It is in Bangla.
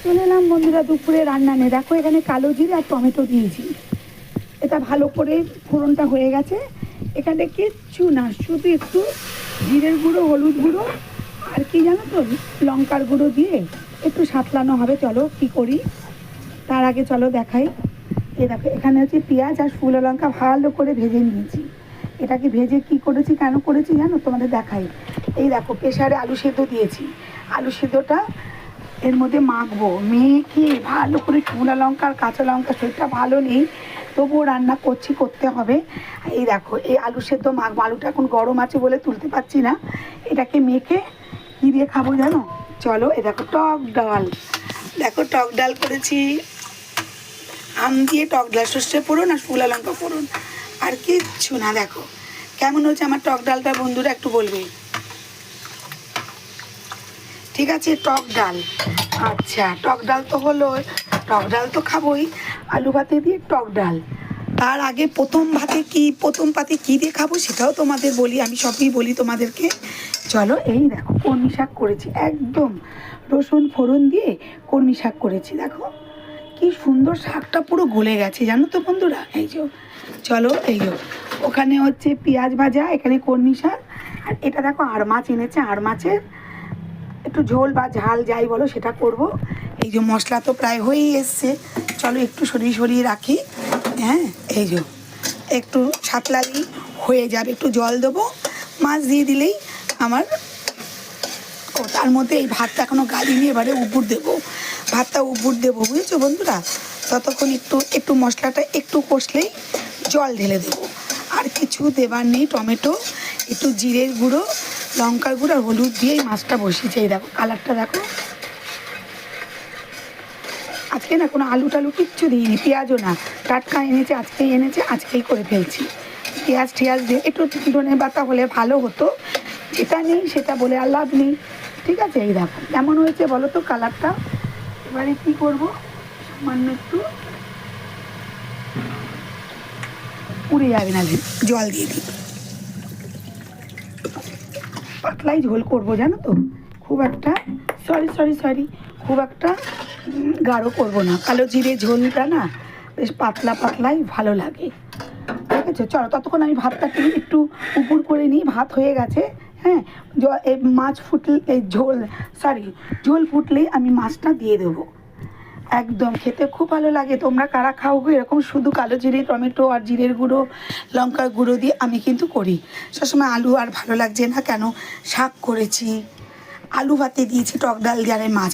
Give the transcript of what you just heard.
চলে এলাম বন্ধুরা দুপুরে রান্না নিয়ে। দেখো এখানে কালো জিরে আর টমেটো দিয়েছি। এটা ভালো করে ফোড়নটা হয়ে গেছে। এখানে কিচ্ছু না, শুধু একটু জিরের গুঁড়ো, হলুদ গুঁড়ো আর কি জানো তো, লঙ্কার গুঁড়ো দিয়ে একটু সাঁতলানো হবে। চলো কি করি তার আগে চলো দেখাই। এই দেখো এখানে হচ্ছে পেঁয়াজ আর শুকনো লঙ্কা ভালো করে ভেজে নিয়েছি। এটাকে ভেজে কি করেছি, কেন করেছি জানো, তোমাদের দেখাই। এই দেখো প্রেসারে আলু সেদ্ধ দিয়েছি। আলু সেদ্ধটা এর মধ্যে মাখবো, মেখে ভালো করে শুকনো লঙ্কা আর কাঁচা লঙ্কা, শরীরটা ভালো নেই তবুও রান্না করছি, করতে হবে। এই দেখো এই আলু সেদ্ধ মাখবো। আলুটা এখন গরম আছে বলে তুলতে পারছি না। এটাকে মেখে কী দিয়ে খাবো জানো, চলো। এই দেখো টক ডাল, দেখো টক ডাল করেছি, আম দিয়ে টক ডাল, সর্ষে ফোড়ন আর শুকনো লঙ্কা ফোড়ন, আর কিচ্ছু না। দেখো কেমন হচ্ছে আমার টক ডালটা বন্ধুরা, একটু বলবে। ঠিক আছে, টক ডাল। আচ্ছা টক ডাল তো হলো, টক ডাল তো খাবোই, আলু ভাতে দিয়ে টক ডাল। তার আগে প্রথম পাতে কী দিয়ে খাবো সেটাও তোমাদের বলি, আমি সবই বলি তোমাদেরকে। চলো এই দেখো কলমি শাক করেছি, একদম রসুন ফোড়ন দিয়ে কলমি শাক করেছি। দেখো কি সুন্দর, শাকটা পুরো গলে গেছে জানো তো বন্ধুরা। এই যে চলো, এই যে ওখানে হচ্ছে পেঁয়াজ ভাজা, এখানে কলমি শাক, আর এটা দেখো আড় মাছ এনেছে, আড় মাছের একটু ঝোল বা ঝাল যাই বলো সেটা করব। এই যে মশলা তো প্রায় হয়েই এসছে, চলো একটু সরিয়ে সরিয়ে রাখি। হ্যাঁ এই যে একটু সাতলালি হয়ে যাবে, একটু জল দেবো, মাছ দিয়ে দিলেই আমার। ও তার মধ্যে এই ভাতটা এখনও গালিনি, এবারে উপুর দেবো, ভাতটা উপুর দেবো, বুঝেছো বন্ধুরা। ততক্ষণ একটু মশলাটা একটু কষলেই জল ঢেলে দেবো, আর কিছু দেবার নেই। টমেটো, একটু জিরের গুঁড়ো, লঙ্কার গুঁড়ো আর হলুদ দিয়ে এই মাছটা বসিয়েছে। এই দেখো কালারটা দেখো। আজকে না কোনো আলু টালু কিচ্ছু দিইনি, পেঁয়াজও না, টাটকা এনেছে, আজকেই করে ফেলছি। পেঁয়াজ টিয়াজ দিয়ে একটু ধনে পাতা হলে ভালো হতো, যেটা নেই সেটা বলে আর লাভ নেই। ঠিক আছে, এই দেখো কেমন হয়েছে বলো তো কালারটা। এবারে কী করবো, সামান্য একটু পুড়ে যাবে না, জল দিয়ে দিই। পাতলাই ঝোল করবো জানো তো, খুব একটা সরি খুব একটা গাঢ় করবো না। কালো জিরে ঝোলটা না বেশ পাতলা পাতলাই ভালো লাগে। ঠিক আছে চলো, ততক্ষণ আমি ভাতটাকে একটু উপুর করে নিই। ভাত হয়ে গেছে। হ্যাঁ, এই মাছ ফুটলে, এই ঝোল ফুটলেই আমি মাছটা দিয়ে দেবো। একদম খেতে খুব ভালো লাগে। তোমরা কারা খাও গো এরকম শুধু কালো জিরে, টমেটো আর জিরের গুঁড়ো, লঙ্কার গুঁড়ো দিয়ে? আমি কিন্তু করি। সবসময় আলু আর ভালো লাগছে না কেন, শাক করেছি, আলু ভাতে দিয়েছি, টক ডাল দিয়ে, আর মাছ।